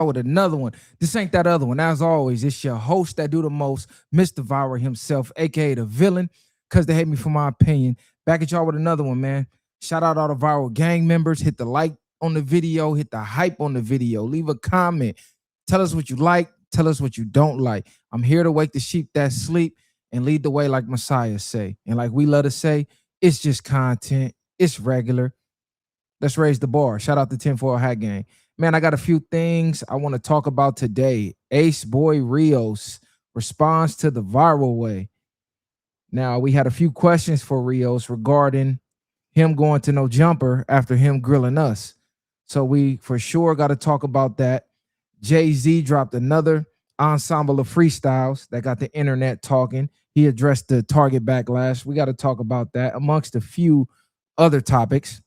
with another one. This ain't that other one. As always, it's your host that do the most, Mr. Viral himself, aka the villain, because they hate me for my opinion. Back at y'all with another one, man. Shout out all the Viral gang members. Hit the like on the video, hit the hype on the video, leave a comment. Tell us what you like, tell us what you don't like. I'm here to wake the sheep that sleep and lead the way like Messiah say. And like we love to say, it's just content. It's regular. Let's raise the bar. Shout out to 10-4 Hat Gang. Man, I got a few things I want to talk about today. Ace Boy Rios responds to the viral way. Now, we had a few questions for Rios regarding him going to no jumper after him grilling us. So we for sure got to talk about that. Jay-Z dropped another ensemble of freestyles that got the internet talking. He addressed the Target backlash. We got to talk about that amongst a few other topics.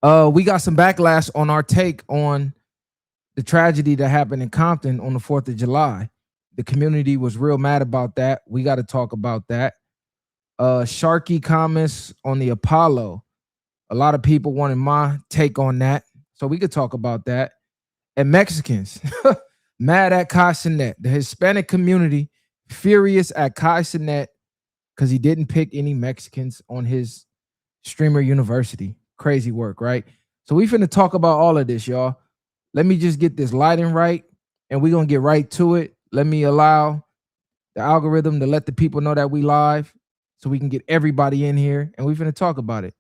We got some backlash on our take on the tragedy that happened in Compton on the 4th of July. The community was real mad about that. We got to talk about that. Sharky comments on the Apollo. A lot of people wanted my take on that. So we could talk about that. And Mexicans mad at Kai Cenet. The Hispanic community furious at Kai Cenet because he didn't pick any Mexicans on his streamer university. Crazy work, right? So we finna talk about all of this, y'all. Let me just get this lighting right, and we're gonna get right to it. Let me allow the algorithm to let the people know that we live so we can get everybody in here, and we finna talk about it.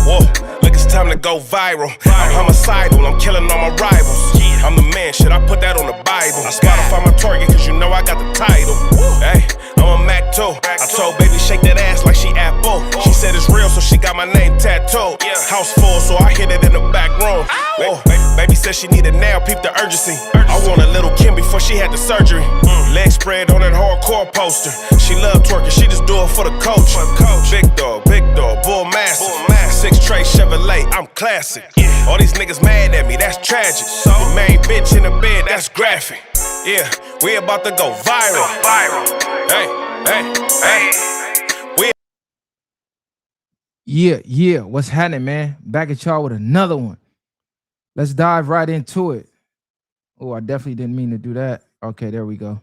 Whoa, look, it's time to go viral. I'm homicidal, I'm killing all my rivals. I'm the man, shit, I put that on the Bible. I Spotify my target, cause you know I got the title. Hey, I'm a Mac too. I told baby shake that ass like she Apple. She said it's real, so she got my name tattooed. House full, so I hit it in the back room. Whoa, baby said she need a nail, peep the urgency. I want a little Kim before she had the surgery. Leg spread on that hardcore poster. She love twerking, she just do it for the coach. Big dog, bull massive. 6 tray Chevrolet, I'm classic. All these niggas mad at me, that's tragic. The main bitch in the bed, that's graphic. Yeah, we about to go viral. Hey. Yeah, what's happening, man? Back at y'all with another one. Let's dive right into it. Oh, I definitely didn't mean to do that. Okay, there we go.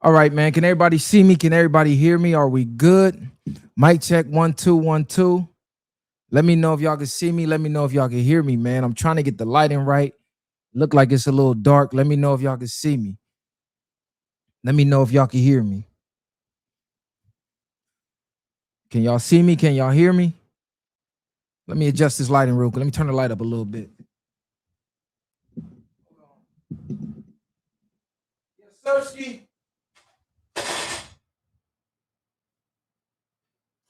All right, man. Can everybody see me? Can everybody hear me? Are we good? Mic check 1 2 1 2. Let me know if y'all can see me. Let me know if y'all can hear me, man. I'm trying to get the lighting right. Look like it's a little dark. Let me know if y'all can see me. Let me know if y'all can hear me. Can y'all see me? Can y'all hear me? Let me adjust this lighting real quick. Let me turn the light up a little bit. Yes, Sirski.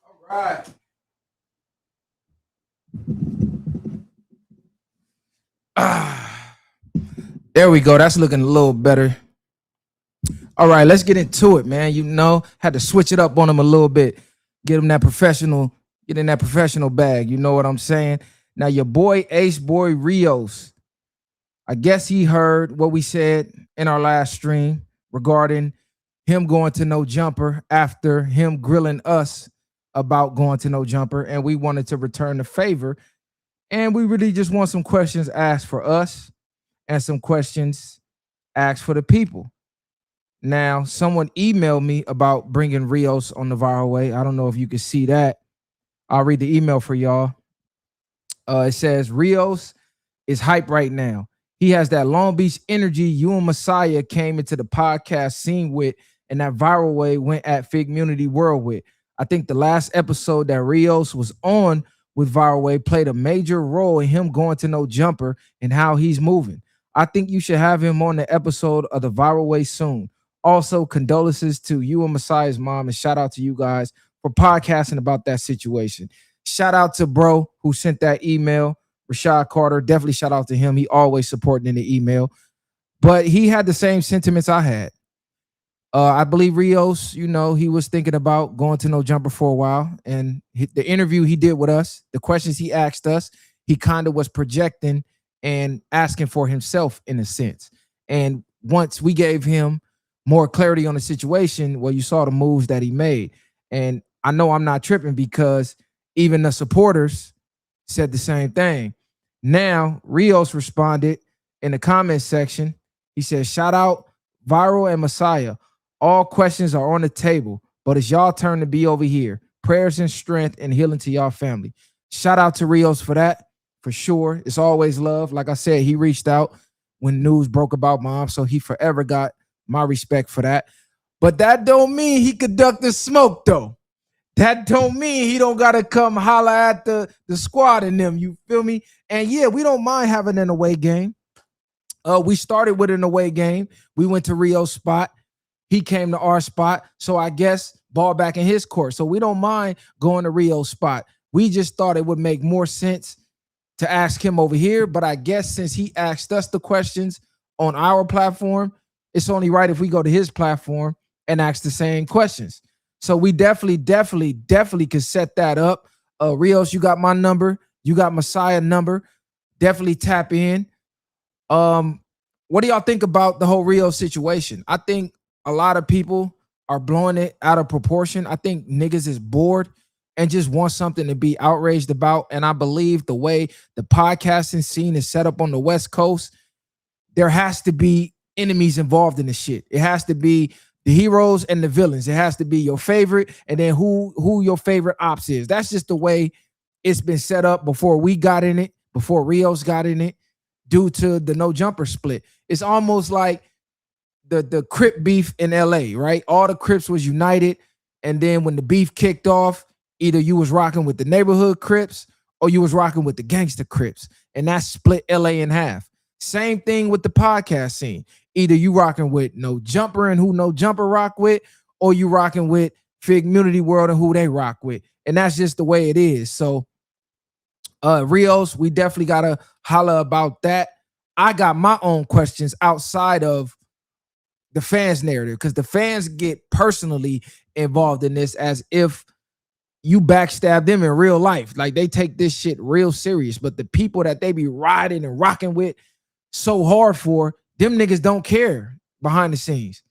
All right. There we go. That's looking a little better. All right, let's get into it, man. You know, had to switch it up on him a little bit. Get him that professional, get in that professional bag. You know what I'm saying? Now, your boy, Ace Boy Rios, I guess he heard what we said in our last stream regarding him going to no jumper after him grilling us about going to no jumper, and we wanted to return the favor. And we really just want some questions asked for us and some questions asked for the people. Now, someone emailed me about bringing Rios on the viral way. I don't know if you can see that. I'll read the email for y'all. It says, Rios is hype right now. He has that Long Beach energy you and Messiah came into the podcast scene with, and that viral way went at Figmunity World with. I think the last episode that Rios was on with Viral Way played a major role in him going to no jumper and how he's moving. I think you should have him on the episode of the Viral Way soon. Also, condolences to you and Messiah's mom, and shout out to you guys for podcasting about that situation. Shout out to bro who sent that email, Rashad Carter. Definitely shout out to him. He always supporting in the email. But he had the same sentiments I had. I believe Rios, you know, he was thinking about going to no jumper for a while. And the interview he did with us, the questions he asked us, he kind of was projecting and asking for himself in a sense. And once we gave him more clarity on the situation, well, you saw the moves that he made. And I know I'm not tripping because even the supporters said the same thing. Now, Rios responded in the comment section. He said, shout out Viral and Messiah. All questions are on the table, but it's y'all turn to be over here. Prayers and strength and healing to y'all family. Shout out to Rios for that, for sure. It's always love. Like I said, he reached out when news broke about mom, so he forever got my respect for that. But that don't mean he could duck the smoke, though. That don't mean he don't gotta come holler at the squad and them. You feel me? And yeah, we don't mind having an away game. We started with an away game. We went to Rio's spot. He came to our spot. So I guess ball back in his court. So we don't mind going to Rio's spot. We just thought it would make more sense to ask him over here. But I guess since he asked us the questions on our platform, it's only right if we go to his platform and ask the same questions. So we definitely could set that up. Rios, you got my number. You got Messiah number. Definitely tap in. What do y'all think about the whole Rios situation? I think a lot of people are blowing it out of proportion. I think niggas is bored and just want something to be outraged about. And I believe the way the podcasting scene is set up on the West Coast, there has to be enemies involved in the shit. It has to be the heroes and the villains. It has to be your favorite and then who your favorite ops is. That's just the way it's been set up before we got in it, before Rios got in it, due to the no jumper split. It's almost like the Crip beef in LA, right? All the Crips was united. And then when the beef kicked off, either you was rocking with the neighborhood Crips or you was rocking with the gangster Crips. And that split LA in half. Same thing with the podcast scene. Either you rocking with No Jumper and who No Jumper rock with, or you rocking with Fig Community World and who they rock with. And that's just the way it is. So Rios, we definitely gotta holler about that. I got my own questions outside of the fans' narrative, because the fans get personally involved in this as if you backstab them in real life. Like they take this shit real serious. But the people that they be riding and rocking with so hard for, them niggas don't care behind the scenes.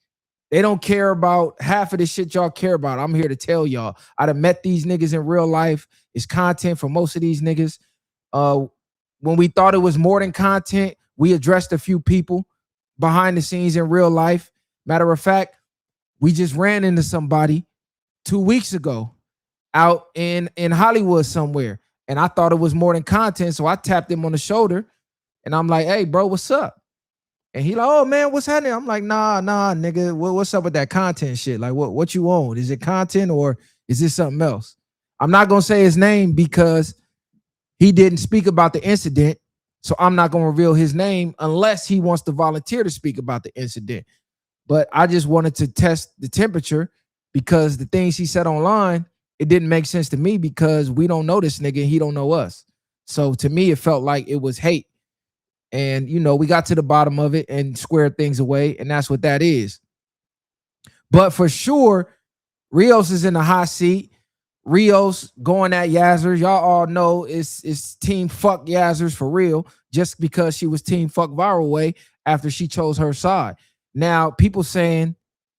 They don't care about half of the shit y'all care about. I'm here to tell y'all. I done met these niggas in real life. It's content for most of these niggas. When we thought it was more than content, we addressed a few people behind the scenes in real life. Matter of fact, we just ran into somebody 2 weeks ago out in Hollywood somewhere. And I thought it was more than content. So I tapped him on the shoulder and I'm like, hey, bro, what's up? And he like, oh, man, what's happening? I'm like, nah, nigga. What's up with that content shit? Like, what you own? Is it content or is this something else? I'm not going to say his name because he didn't speak about the incident. So I'm not going to reveal his name unless he wants to volunteer to speak about the incident. But I just wanted to test the temperature because the things he said online, it didn't make sense to me because we don't know this nigga and he don't know us. So to me, it felt like it was hate. And, you know, we got to the bottom of it and squared things away. And that's what that is. But for sure, Rios is in the hot seat. Rios going at Yazzers. Y'all all know it's team fuck Yazzers for real, just because she was team fuck Viral Way after she chose her side. Now, people saying,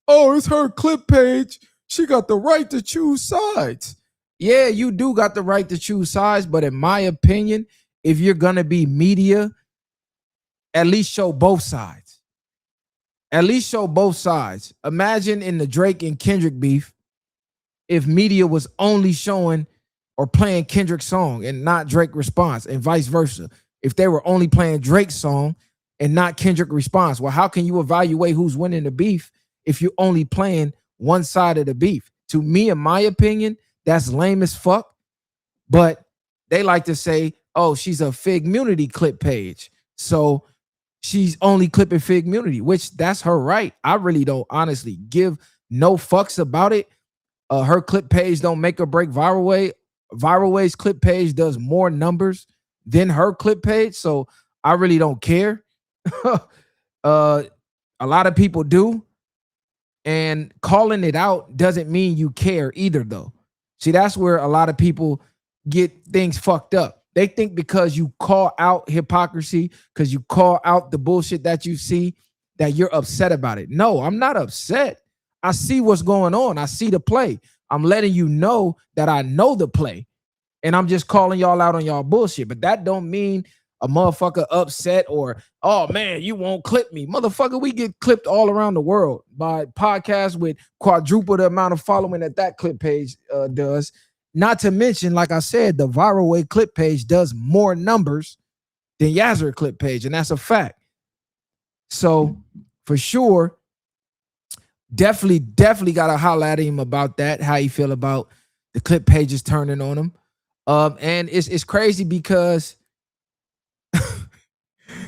oh, it's her clip page. She got the right to choose sides. Yeah, you do got the right to choose sides. But in my opinion, if you're going to be media, at least show both sides. At least show both sides. Imagine in the Drake and Kendrick beef, if media was only showing or playing Kendrick's song and not Drake response, and vice versa. If they were only playing Drake's song and not Kendrick response, well, how can you evaluate who's winning the beef if you're only playing one side of the beef? To me, in my opinion, that's lame as fuck. But they like to say, oh, she's a Fig Community clip page. So she's only clipping Fig Community, which that's her right. I really don't honestly give no fucks about it. Her clip page don't make or break Viral Way. Viral Way's clip page does more numbers than her clip page. So I really don't care. A lot of people do. And calling it out doesn't mean you care either, though. See, that's where a lot of people get things fucked up. They think because you call out hypocrisy, because you call out the bullshit that you see, that you're upset about it. No, I'm not upset. I see what's going on. I see the play. I'm letting you know that I know the play. And I'm just calling y'all out on y'all bullshit. But that don't mean a motherfucker upset or, oh man, you won't clip me. Motherfucker, we get clipped all around the world by podcasts with quadruple the amount of following that clip page does. Not to mention, like I said, the Viral Way clip page does more numbers than Yazzer clip page. And that's a fact. So for sure, definitely got to holler at him about that, how he feel about the clip pages turning on him. And it's crazy because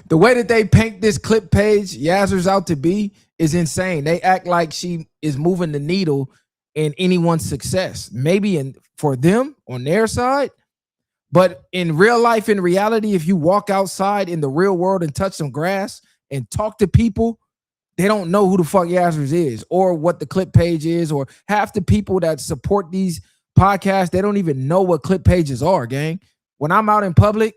the way that they paint this clip page Yazzer's out to be is insane. They act like she is moving the needle in anyone's success. Maybe for them on their side, but in real life, in reality, if you walk outside in the real world and touch some grass and talk to people, they don't know who the fuck Yazzer's is or what the clip page is, or half the people that support these podcasts, they don't even know what clip pages are, gang. When I'm out in public,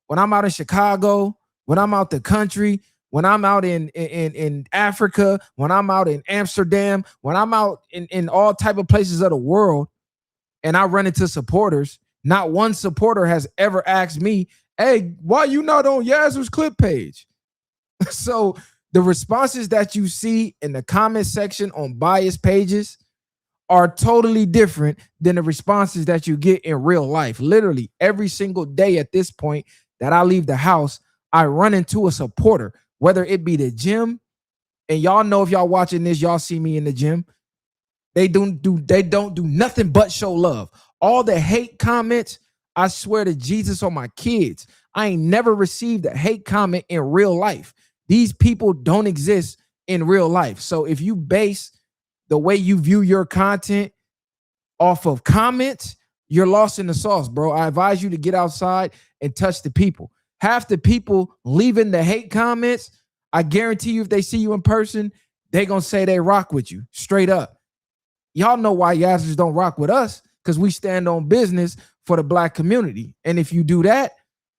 when I'm out in Chicago, when I'm out the country, when I'm out in Africa, when I'm out in Amsterdam, when I'm out in all type of places of the world, and I run into supporters, not one supporter has ever asked me, hey, why you not on Yazzer's clip page? So the responses that you see in the comment section on biased pages are totally different than the responses that you get in real life. Literally every single day at this point that I leave the house, I run into a supporter, whether it be the gym, and y'all know if y'all watching this, y'all see me in the gym. They don't do nothing but show love. All the hate comments, I swear to Jesus on my kids, I ain't never received a hate comment in real life. These people don't exist in real life. So if you base the way you view your content off of comments, you're lost in the sauce, bro. I advise you to get outside and touch the people. Half the people leaving the hate comments, I guarantee you if they see you in person, they gonna say they rock with you, straight up. Y'all know why Yazzers don't rock with us, because we stand on business for the black community. And if you do that,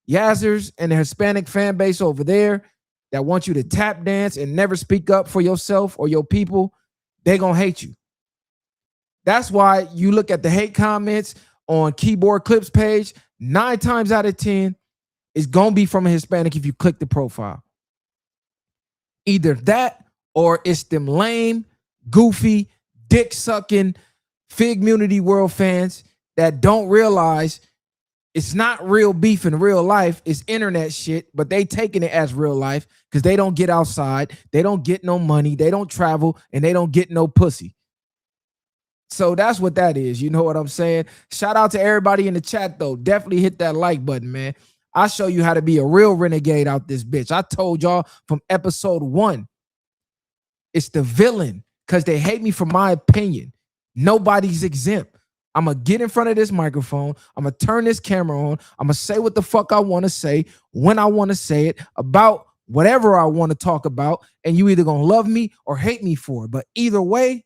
Yazzers and the Hispanic fan base over there that want you to tap dance and never speak up for yourself or your people, they gonna hate you. That's why you look at the hate comments on Keyboard Clips page, 9 times out of 10, it's gonna be from a Hispanic if you click the profile. Either that or it's them lame, goofy, dick-sucking Fig Munity World fans that don't realize it's not real beef in real life. It's internet shit, but they taking it as real life because they don't get outside. They don't get no money. They don't travel, and they don't get no pussy. So that's what that is. You know what I'm saying? Shout out to everybody in the chat, though. Definitely hit that like button, man. I'll show you how to be a real renegade out this bitch. I told y'all from episode 1, it's the villain because they hate me for my opinion. Nobody's exempt. I'm going to get in front of this microphone. I'm going to turn this camera on. I'm going to say what the fuck I want to say, when I want to say it, about whatever I want to talk about, and you either going to love me or hate me for it. But either way,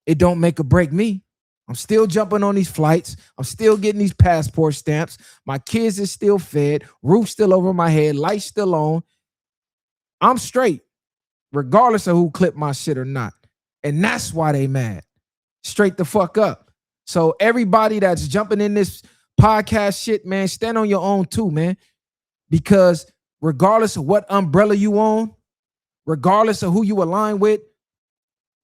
it don't make or break me. I'm still jumping on these flights. I'm still getting these passport stamps. My kids is still fed. Roof still over my head. Lights still on. I'm straight, regardless of who clipped my shit or not. And that's why they mad. Straight the fuck up. So everybody that's jumping in this podcast shit, man, stand on your own too, man. Because regardless of what umbrella you own, regardless of who you align with,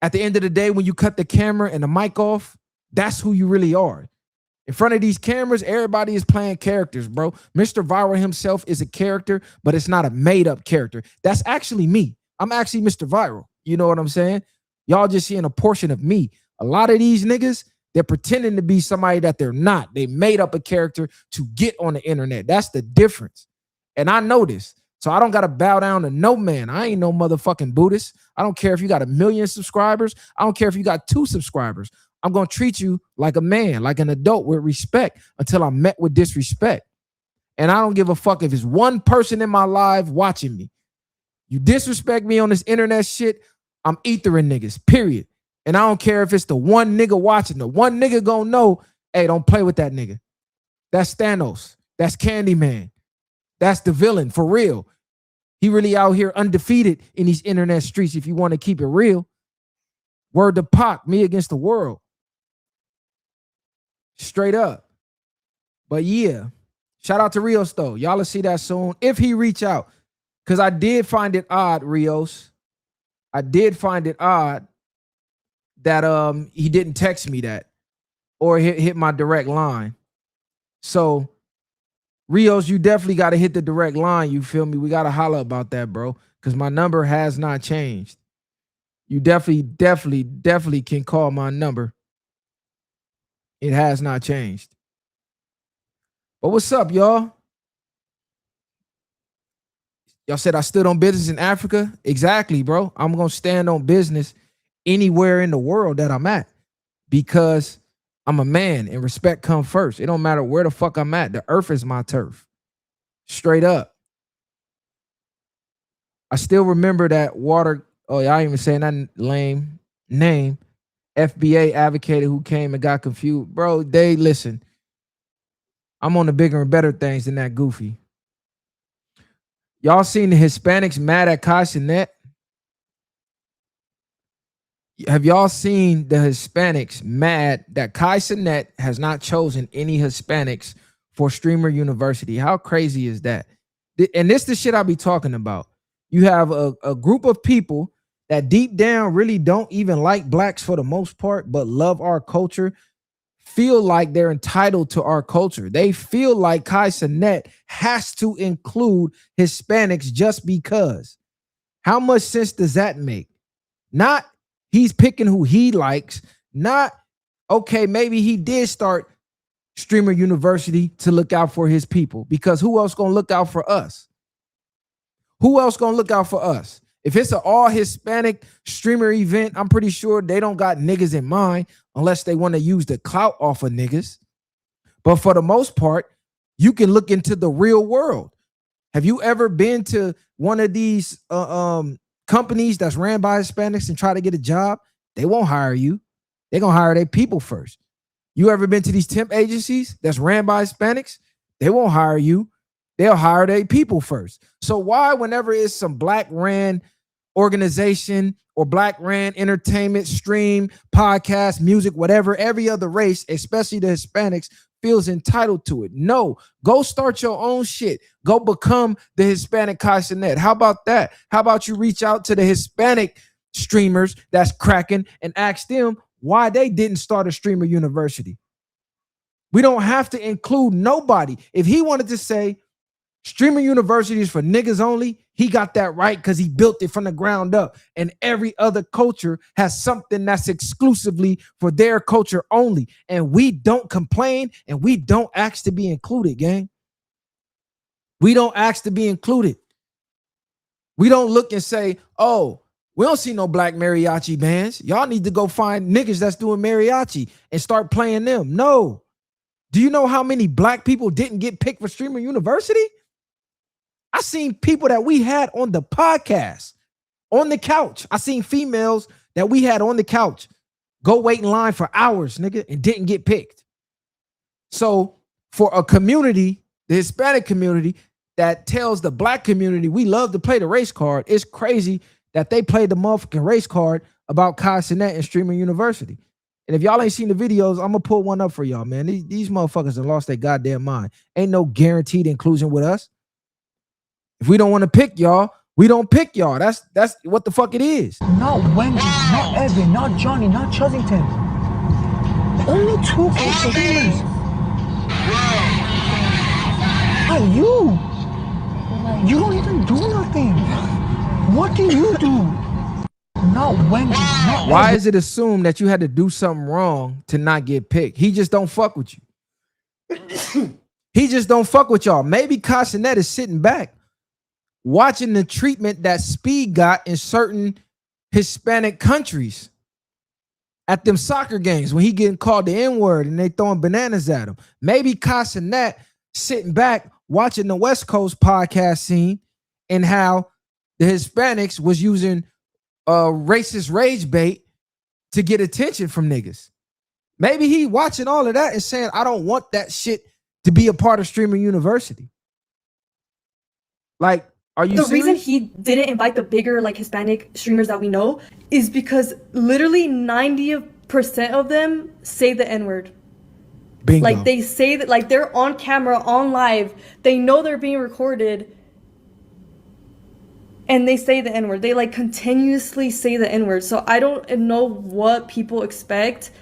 at the end of the day, when you cut the camera and the mic off, that's who you really are. In front of these cameras, everybody is playing characters, bro. Mr. Viral himself is a character, but it's not a made-up character. That's actually me. I'm actually Mr. Viral. You know what I'm saying? Y'all just seeing a portion of me. A lot of these niggas, they're pretending to be somebody that they're not. They made up a character to get on the internet. That's the difference. And I know this. So I don't got to bow down to no man. I ain't no motherfucking Buddhist. I don't care if you got 1 million subscribers. I don't care if you got 2 subscribers. I'm going to treat you like a man, like an adult with respect until I'm met with disrespect. And I don't give a fuck if it's one person in my live watching me. You disrespect me on this internet shit, I'm ethering niggas, period. And I don't care if it's the one nigga watching. The one nigga gonna know, hey, don't play with that nigga. That's Thanos. That's Candyman. That's the villain, for real. He really out here undefeated in these internet streets if you want to keep it real. Word to Pac, me against the world. Straight up. But yeah, shout out to Rios though. Y'all will see that soon if he reach out. Because I did find it odd, Rios. I did find it odd that he didn't text me that or hit my direct line. So Rios, you definitely got to hit the direct line. You feel me? We got to holler about that, bro. Because my number has not changed. You definitely can call my number. It has not changed. But what's up, y'all? Y'all said I stood on business in Africa? Exactly, bro. I'm going to stand on business anywhere in the world that I'm at because I'm a man and respect comes first. It don't matter where the fuck I'm at. The earth is my turf. Straight up. I still remember that water. Oh, y'all ain't even saying that lame name. FBA advocator who came and got confused. Bro, they listen. I'm on the bigger and better things than that goofy. Y'all seen the Hispanics mad at Kai Cenet? Have y'all seen the Hispanics mad that Kai Cenet has not chosen any Hispanics for Streamer University? How crazy is that? And this is the shit I be talking about. You have a group of people that deep down really don't even like blacks for the most part, but love our culture, feel like they're entitled to our culture. They feel like Kai Cenet has to include Hispanics just because. How much sense does that make? Not he's picking who he likes, not, okay, maybe he did start Streamer University to look out for his people, because who else gonna look out for us? Who else gonna look out for us? If it's an all Hispanic streamer event, I'm pretty sure they don't got niggas in mind unless they want to use the clout off of niggas. But for the most part, you can look into the real world. Have you ever been to one of these companies that's ran by Hispanics and try to get a job? They won't hire you. They're gonna hire their people first. You ever been to these temp agencies that's ran by Hispanics? They won't hire you. They'll hire their people first. So why, whenever it's some black ran organization or black ran entertainment, stream, podcast, music, whatever, every other race, especially the Hispanics, feels entitled to it? No, go start your own shit. Go become the Hispanic Kai Cenet. How about that? How about you reach out to the Hispanic streamers that's cracking and ask them why they didn't start a Streamer University? We don't have to include nobody. If he wanted to say Streamer University is for niggas only, he got that right because he built it from the ground up. And every other culture has something that's exclusively for their culture only. And we don't complain and we don't ask to be included, gang. We don't ask to be included. We don't look and say, oh, we don't see no black mariachi bands. Y'all need to go find niggas that's doing mariachi and start playing them. No. Do you know how many black people didn't get picked for Streamer University? I seen people that we had on the podcast, on the couch. I seen females that we had on the couch go wait in line for hours, nigga, and didn't get picked. So for a community, the Hispanic community, that tells the black community we love to play the race card, it's crazy that they played the motherfucking race card about Kai Cenet and Streamer University. And if y'all ain't seen the videos, I'm gonna pull one up for y'all, man. These motherfuckers have lost their goddamn mind. Ain't no guaranteed inclusion with us. If we don't want to pick y'all, we don't pick y'all. That's what the fuck it is. Not Wendy, not Evan, not Johnny, not Chuzzington. Only two culture healers. Not you. You don't even do nothing. What do you do? Not Wendy, not Why Evan. is it assumed that you had to do something wrong to not get picked? He just don't fuck with you. He just don't fuck with y'all. Maybe Kai Cenet is sitting back watching the treatment that Speed got in certain Hispanic countries at them soccer games when he getting called the N-word and they throwing bananas at him. Maybe Kai Cenet sitting back watching the West Coast podcast scene and how the Hispanics was using racist rage bait to get attention from niggas. Maybe he watching all of that and saying, I don't want that shit to be a part of Streamer University. Like, are you serious? Reason he didn't invite the bigger like Hispanic streamers that we know is because literally 90% of them say the N-word. Bingo. Like they say that, like they're on camera, on live. They know they're being recorded. And they say the N-word. They like continuously say the N-word. So I don't know what people expect.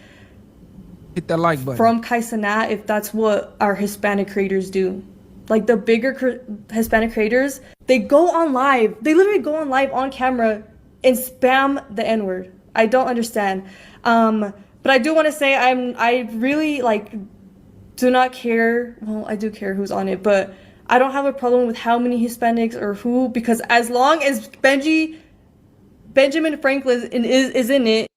Hit that like button. From Kai Cenet, if that's what our Hispanic creators do. Like the bigger Hispanic creators, they go on live. They literally go on live on camera and spam the N-word. I don't understand. But I do want to say I really like do not care. Well, I do care who's on it, but I don't have a problem with how many Hispanics or who, because as long as Benjamin Franklin is in it.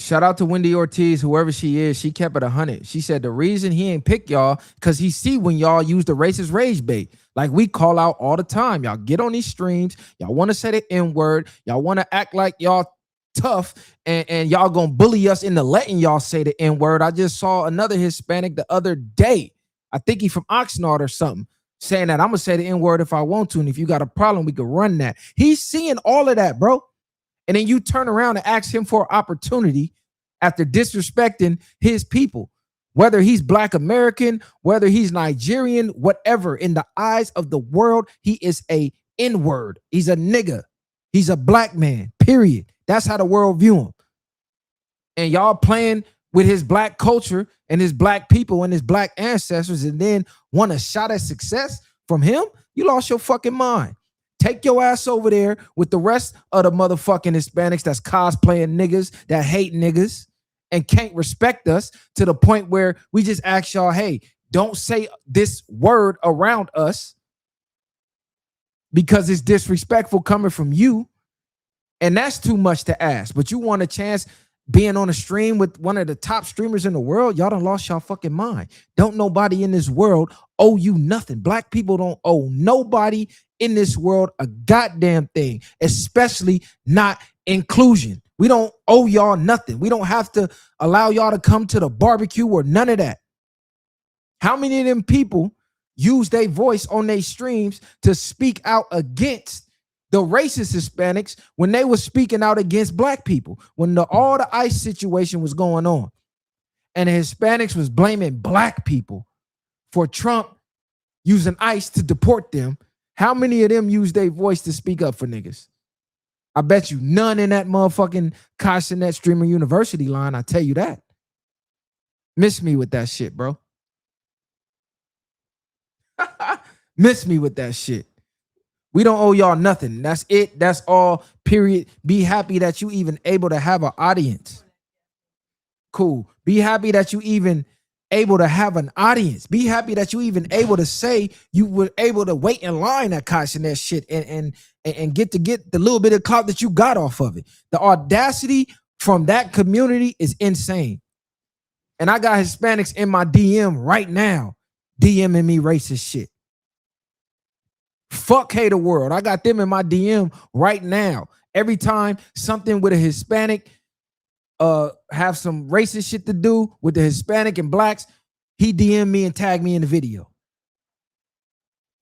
Shout out to Wendy Ortiz, whoever she is. She kept it 100. She said the reason he ain't pick y'all because he see when y'all use the racist rage bait. Like we call out all the time. Y'all get on these streams. Y'all want to say the N-word. Y'all want to act like y'all tough and y'all gonna bully us into letting y'all say the N-word. I just saw another Hispanic the other day. I think he from Oxnard or something, saying that I'm gonna say the N-word if I want to, and if you got a problem, we could run that. He's seeing all of that, bro. And then you turn around and ask him for opportunity after disrespecting his people, whether he's Black American, whether he's Nigerian, whatever. In the eyes of the world, he is a N-word. He's a nigga. He's a black man, period. That's how the world view him. And y'all playing with his black culture and his black people and his black ancestors and then want a shot at success from him? You lost your fucking mind. Take your ass over there with the rest of the motherfucking Hispanics that's cosplaying niggas, that hate niggas, and can't respect us to the point where we just ask y'all, hey, don't say this word around us because it's disrespectful coming from you. And that's too much to ask. But you want a chance being on a stream with one of the top streamers in the world? Y'all done lost y'all fucking mind. Don't nobody in this world owe you nothing. Black people don't owe nobody in this world a goddamn thing, especially not inclusion. We don't owe y'all nothing. We don't have to allow y'all to come to the barbecue or none of that. How many of them people use their voice on their streams to speak out against the racist Hispanics when they were speaking out against black people, when all the ICE situation was going on and the Hispanics was blaming black people for Trump using ICE to deport them? How many of them use their voice to speak up for niggas? I bet you none in that motherfucking Kai Cenet Streamer University line. I tell you that. Miss me with that shit, bro. Miss me with that shit. We don't owe y'all nothing. That's it. That's all, period. Be happy that you even able to have an audience. Cool. Be happy that you even able to have an audience. Be happy that you even able to say you were able to wait in line at Kai Cenet shit and get the little bit of clout that you got off of it. The audacity from that community is insane. And I got Hispanics in my DM right now DMing me racist shit. Fuck Hater World. I got them in my DM right now. Every time something with a Hispanic have some racist shit to do with the Hispanic and blacks, he DM me and tag me in the video.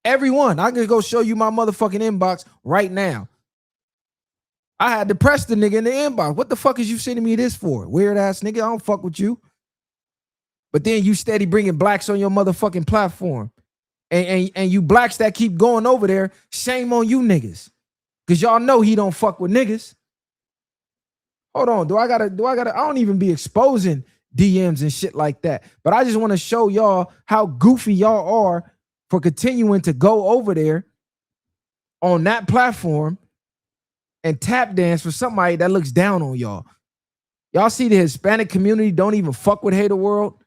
Everyone. I can go show you my motherfucking inbox right now. I had to press the nigga in the inbox. What the fuck is you sending me this for? Weird ass nigga. I don't fuck with you. But then you steady bringing blacks on your motherfucking platform. And you blacks that keep going over there, shame on you niggas. Cause y'all know he don't fuck with niggas. Hold on, do I gotta, I don't even be exposing DMs and shit like that. But I just want to show y'all how goofy y'all are for continuing to go over there on that platform and tap dance for somebody that looks down on y'all. Y'all see the Hispanic community don't even fuck with Hater World.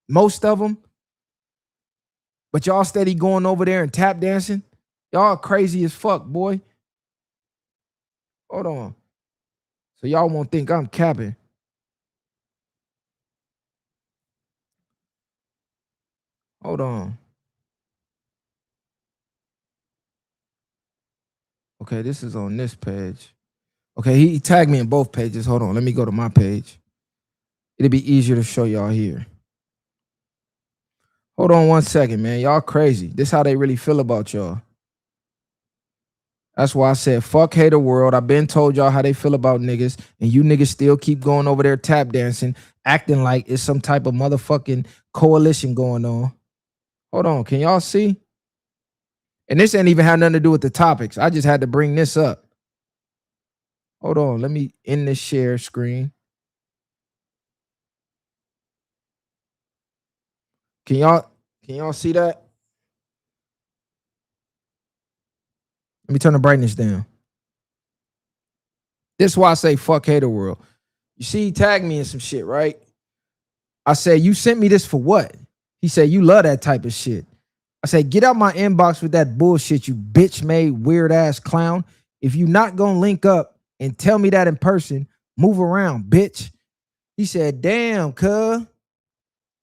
Most of them. But y'all steady going over there and tap dancing. Y'all crazy as fuck, boy. Hold on. So y'all won't think I'm capping. Hold on. Okay, this is on this page. Okay, he tagged me in both pages. Hold on, let me go to my page. It'll be easier to show y'all here. Hold on 1 second, man. Y'all crazy. This how they really feel about y'all. That's why I said, fuck Hater World. I've been told y'all how they feel about niggas, and you niggas still keep going over there tap dancing, acting like it's some type of motherfucking coalition going on. Hold on, can y'all see? And this ain't even had nothing to do with the topics. I just had to bring this up. Hold on, let me end this share screen. Can y'all see that? Let me turn the brightness down. This is why I say fuck hater world. You see, he tagged me in some shit, right? I said, you sent me this for what? He said, you love that type of shit. I said, get out my inbox with that bullshit, you bitch made weird ass clown. If you not gonna link up and tell me that in person, move around, bitch. He said, damn, cuz.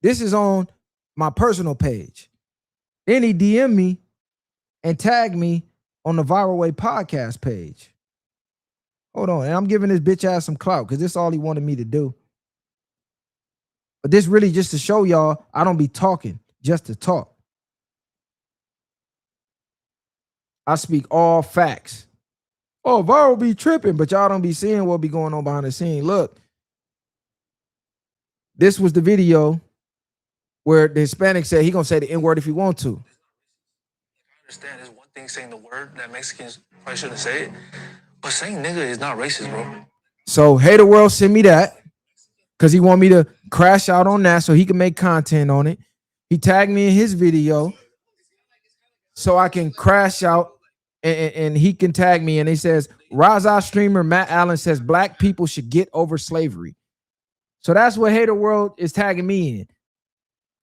This is on my personal page. Then he DM'd me and tagged me on the Viral Way podcast page. Hold on, and I'm giving this bitch ass some clout because this is all he wanted me to do. But this really just to show y'all I don't be talking just to talk. I speak all facts. Oh, Viral be tripping, but y'all don't be seeing what be going on behind the scene. Look, this was the video where the Hispanic said he gonna say the N-word if he want to. I understand there's one thing saying the word that Mexicans probably shouldn't say it, but saying nigga is not racist, bro. So Hater World sent me that because he want me to crash out on that so he can make content on it. He tagged me in his video so I can crash out and he can tag me. And he says, Raza streamer Matt Allen says black people should get over slavery. So that's what Hater World is tagging me in.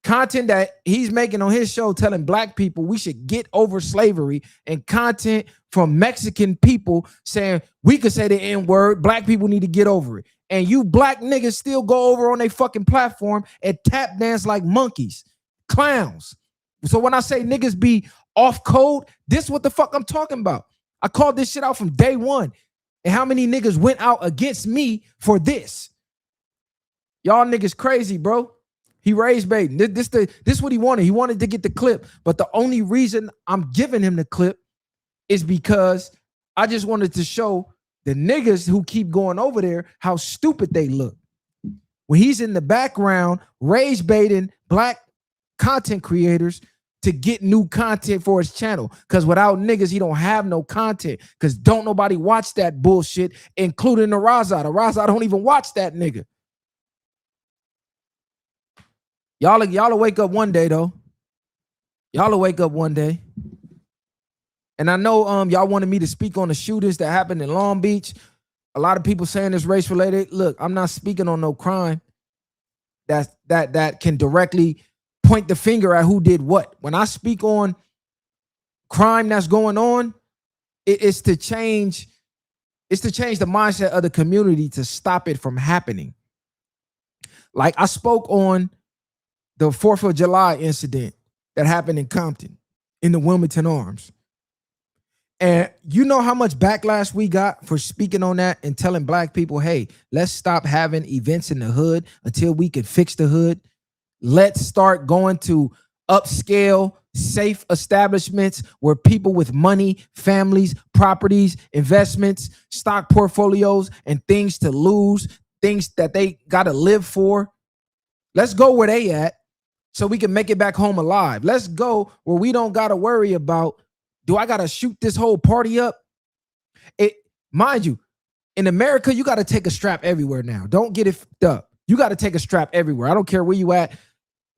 Content that he's making on his show telling black people we should get over slavery, and content from Mexican people saying we could say the N-word, black people need to get over it. And you black niggas still go over on their fucking platform and tap dance like monkeys, clowns. So when I say niggas be off code, this is what the fuck I'm talking about. I called this shit out from day one. And how many niggas went out against me for this? Y'all niggas crazy, bro. He raised baiting. This what he wanted. He wanted to get the clip. But the only reason I'm giving him the clip is because I just wanted to show the niggas who keep going over there how stupid they look. When he's in the background, rage baiting black content creators to get new content for his channel. Because without niggas, he don't have no content. Because don't nobody watch that bullshit, including the Raza. The Raza don't even watch that nigga. Y'all wake up one day though. Y'all wake up one day. And I know y'all wanted me to speak on the shootings that happened in Long Beach. A lot of people saying it's race related. Look, I'm not speaking on no crime that can directly point the finger at who did what. When I speak on crime that's going on, it's to change the mindset of the community to stop it from happening. Like I spoke on the 4th of July incident that happened in Compton in the Wilmington Arms. And you know how much backlash we got for speaking on that and telling black people, hey, let's stop having events in the hood until we can fix the hood. Let's start going to upscale, safe establishments where people with money, families, properties, investments, stock portfolios, and things to lose, things that they got to live for. Let's go where they at so we can make it back home alive. Let's go where we don't got to worry about, do I got to shoot this whole party up? Mind you, in America, you got to take a strap everywhere now. Don't get it fucked up. You got to take a strap everywhere. I don't care where you at.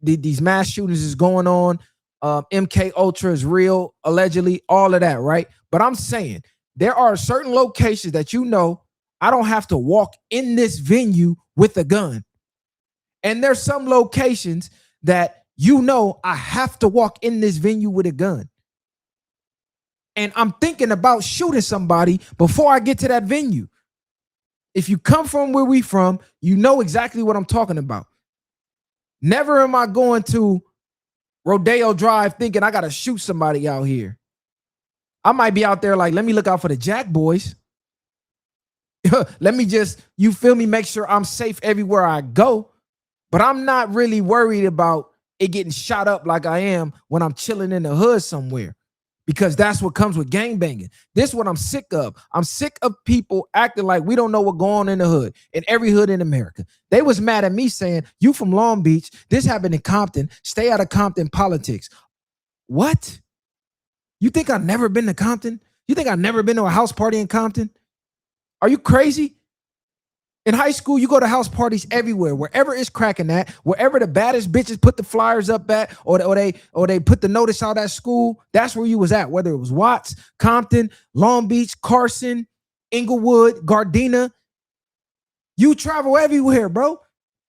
These mass shootings is going on. MK Ultra is real, allegedly, all of that, right? But I'm saying there are certain locations that you know I don't have to walk in this venue with a gun. And there's some locations that you know I have to walk in this venue with a gun. And I'm thinking about shooting somebody before I get to that venue. If you come from where we from, you know exactly what I'm talking about. Never am I going to Rodeo Drive thinking I got to shoot somebody out here. I might be out there like, let me look out for the Jack Boys. Let me just, you feel me, make sure I'm safe everywhere I go. But I'm not really worried about it getting shot up like I am when I'm chilling in the hood somewhere. because that's what comes with gangbanging. This is what I'm sick of. I'm sick of people acting like we don't know what's going on in the hood, in every hood in America. They was mad at me saying, you from Long Beach, this happened in Compton, stay out of Compton politics. What? You think I've never been to Compton? You think I've never been to a house party in Compton? Are you crazy? In high school, you go to house parties everywhere, wherever it's cracking at, wherever the baddest bitches put the flyers up at, or they put the notice out at school. That's where you was at, whether it was Watts, Compton, Long Beach, Carson, Inglewood, Gardena. You travel everywhere, bro.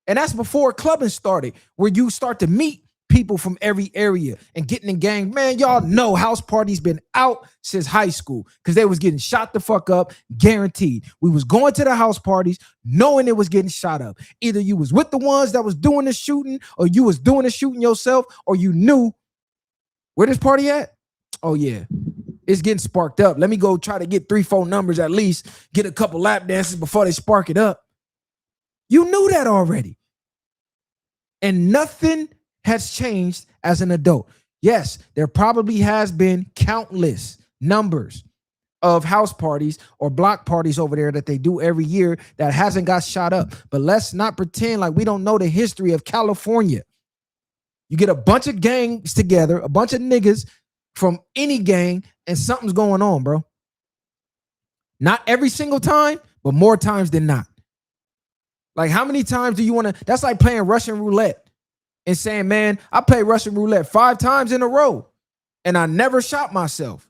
And that's before clubbing started, where you start to meet people from every area and getting in gang. Man, y'all know house parties been out since high school because they was getting shot the fuck up, guaranteed. We was going to the house parties knowing it was getting shot up. Either you was with the ones that was doing the shooting, or you was doing the shooting yourself, or you knew where this party at. Oh yeah, it's getting sparked up. Let me go try to get 3-4 numbers at least, get a couple lap dances before they spark it up. You knew that already. And nothing has changed as an adult. Yes, there probably has been countless numbers of house parties or block parties over there that they do every year that hasn't got shot up. But let's not pretend like we don't know the history of California. You get a bunch of gangs together, a bunch of niggas from any gang, and something's going on, bro. Not every single time, but more times than not. Like, how many times do you want to? That's like playing Russian roulette and saying, man, I played Russian roulette 5 times in a row and I never shot myself.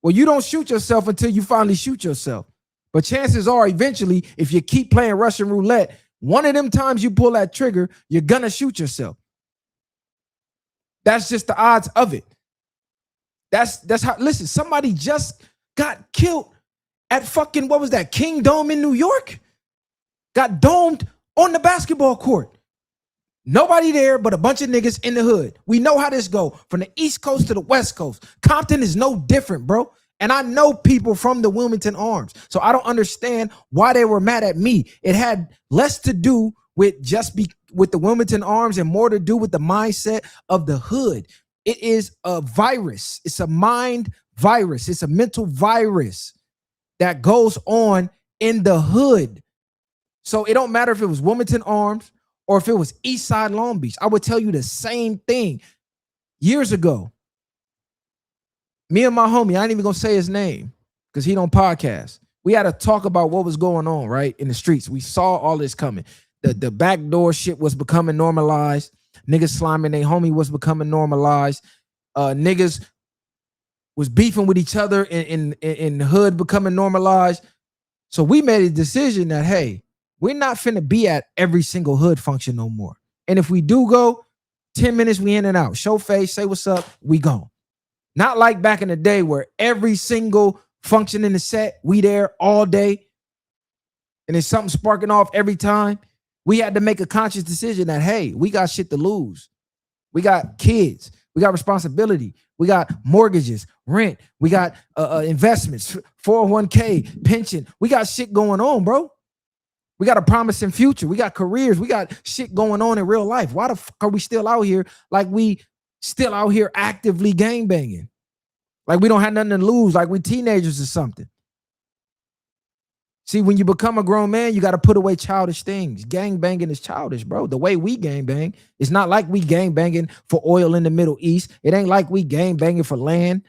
Well, you don't shoot yourself until you finally shoot yourself. But chances are, eventually, if you keep playing Russian roulette, one of them times you pull that trigger, you're gonna shoot yourself. That's just the odds of it. That's how. Listen, somebody just got killed at fucking, what was that, King Dome in New York? Got domed on the basketball court. Nobody there but a bunch of niggas in the hood. We know how this go from the East Coast to the West Coast. Compton is no different, bro. And I know people from the Wilmington Arms. So I don't understand why they were mad at me. It had less to do with with the Wilmington Arms and more to do with the mindset of the hood. It is a virus. It's a mind virus. It's a mental virus that goes on in the hood. So it don't matter if it was Wilmington Arms or if it was East Side Long Beach. I would tell you the same thing. Years ago, me and my homie, I ain't even gonna say his name because he don't podcast. We had to talk about what was going on, right, in the streets. We saw all this coming. The backdoor shit was becoming normalized. Niggas sliming their homie was becoming normalized. Niggas was beefing with each other in the hood becoming normalized. So we made a decision that, hey, we're not finna be at every single hood function no more. And if we do go, 10 minutes, we in and out. Show face, say what's up, we gone. Not like back in the day where every single function in the set, we there all day. And there's something sparking off every time. We had to make a conscious decision that, hey, we got shit to lose. We got kids. We got responsibility. We got mortgages, rent. We got investments, 401k, pension. We got shit going on, bro. We got a promising future. We got careers. We got shit going on in real life. Why the fuck are we still out here like we still out here actively gangbanging? Like we don't have nothing to lose, like we teenagers or something. See, when you become a grown man, you got to put away childish things. Gangbanging is childish, bro. The way we gangbang, it's not like we gangbanging for oil in the Middle East. It ain't like we gangbanging for land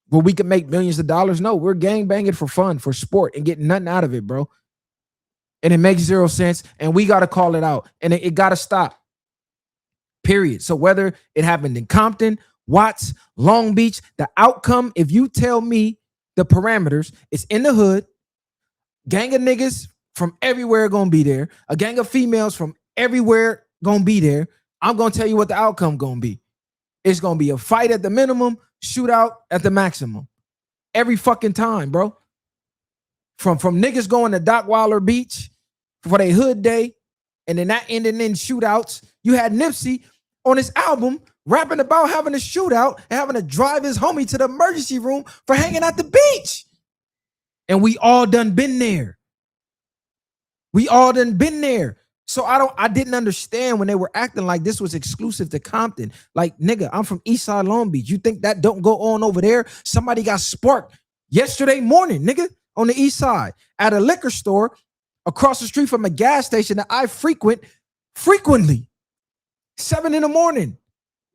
where we can make millions of dollars. No, we're gangbanging for fun, for sport, and getting nothing out of it, bro. And it makes 0 sense, and we got to call it out, and it got to stop, period. So whether it happened in Compton, Watts, Long Beach, the outcome, if you tell me the parameters, it's in the hood, gang of niggas from everywhere gonna be there, a gang of females from everywhere gonna be there, I'm gonna tell you what the outcome gonna be. It's gonna be a fight at the minimum, shootout at the maximum. Every fucking time, bro. From niggas going to Dockweiler Beach for their hood day, and then that ending in shootouts. You had Nipsey on his album rapping about having a shootout and having to drive his homie to the emergency room for hanging at the beach. And we all done been there. We all done been there. So I didn't understand when they were acting like this was exclusive to Compton. Like, nigga, I'm from Eastside Long Beach. You think that don't go on over there? Somebody got sparked yesterday morning, nigga, on the east side at a liquor store across the street from a gas station that I frequent frequently. 7 in the morning.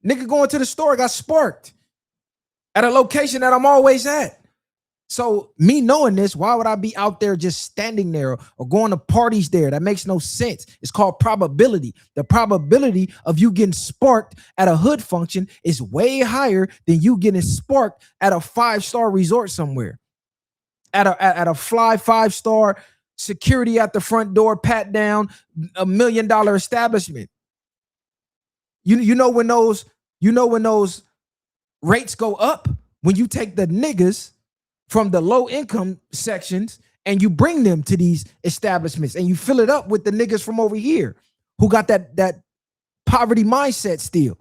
Nigga going to the store got sparked at a location that I'm always at. So me knowing this, why would I be out there just standing there or going to parties there? That makes no sense. It's called probability. The probability of you getting sparked at a hood function is way higher than you getting sparked at a 5-star resort somewhere. At a fly 5-star, security at the front door, pat down, $1 million establishment. You know when those rates go up, when you take the niggas from the low income sections and you bring them to these establishments and you fill it up with the niggas from over here who got that poverty mindset still.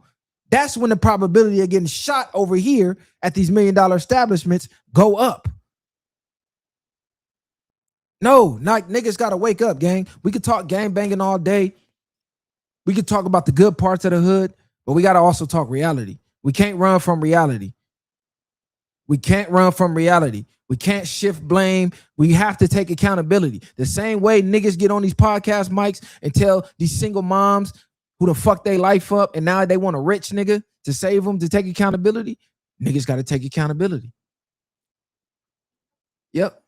That's when the probability of getting shot over here at these $1 million establishments go up. No, not niggas gotta wake up, gang. We could talk gang banging all day. We could talk about the good parts of the hood, but we gotta also talk reality. We can't run from reality. We can't run from reality. We can't shift blame. We have to take accountability. The same way niggas get on these podcast mics and tell these single moms who the fuck they life up and now they want a rich nigga to save them, to take accountability. Niggas got to take accountability. Yep.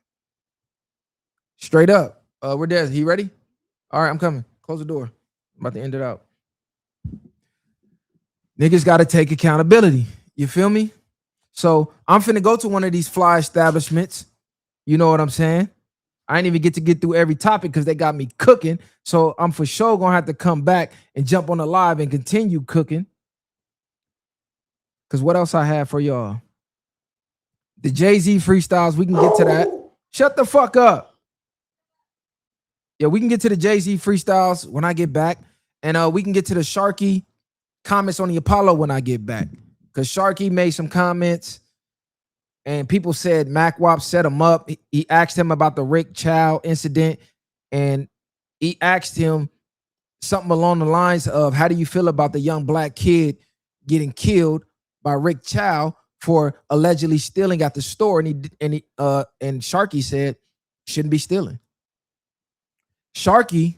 Straight up. We're there. He ready? All right, I'm coming. Close the door. I'm about to end it out. Niggas got to take accountability. You feel me? So I'm finna go to one of these fly establishments. You know what I'm saying? I ain't even get through every topic because they got me cooking. So I'm for sure gonna have to come back and jump on the live and continue cooking. Because what else I have for y'all? The Jay-Z freestyles, we can get to that. Shut the fuck up. Yeah, we can get to the Jay-Z freestyles when I get back. And we can get to the Sharky comments on the Apollo when I get back. Because Sharky made some comments and people said Mac Wop set him up. He asked him about the Rick Chow incident and he asked him something along the lines of, how do you feel about the young black kid getting killed by Rick Chow for allegedly stealing at the store? And Sharky said, shouldn't be stealing. Sharky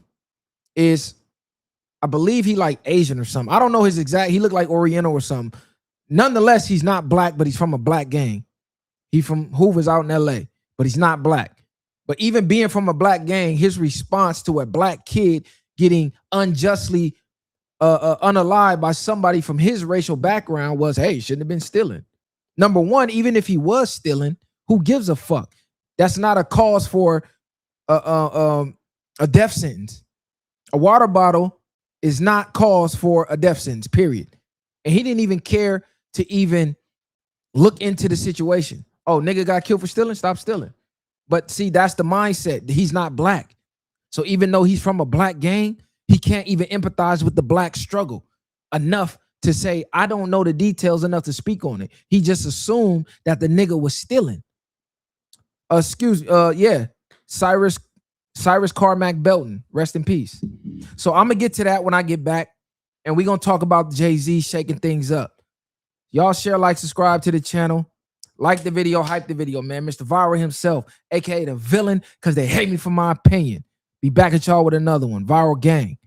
is, I believe he like Asian or something. I don't know his exact, he looked like Oriental or something. Nonetheless, he's not black, but he's from a black gang. He from Hoover's out in LA, but he's not black. But even being from a black gang, his response to a black kid getting unjustly unalived by somebody from his racial background was, hey, shouldn't have been stealing. Number one, even if he was stealing, who gives a fuck? That's not a cause for a death sentence. A water bottle is not cause for a death sentence, period. And he didn't even care to even look into the situation. Oh, nigga got killed for stealing? Stop stealing. But see, that's the mindset. He's not black. So even though he's from a black gang, he can't even empathize with the black struggle enough to say, I don't know the details enough to speak on it. He just assumed that the nigga was stealing. Yeah. Cyrus Carmack Belton, rest in peace. So I'm gonna get to that when I get back. And we're going to talk about Jay-Z shaking things up. Y'all share, like, subscribe to the channel. Like the video, hype the video, man. Mr. Viral himself, a.k.a. the villain, because they hate me for my opinion. Be back at y'all with another one. Viral Gang.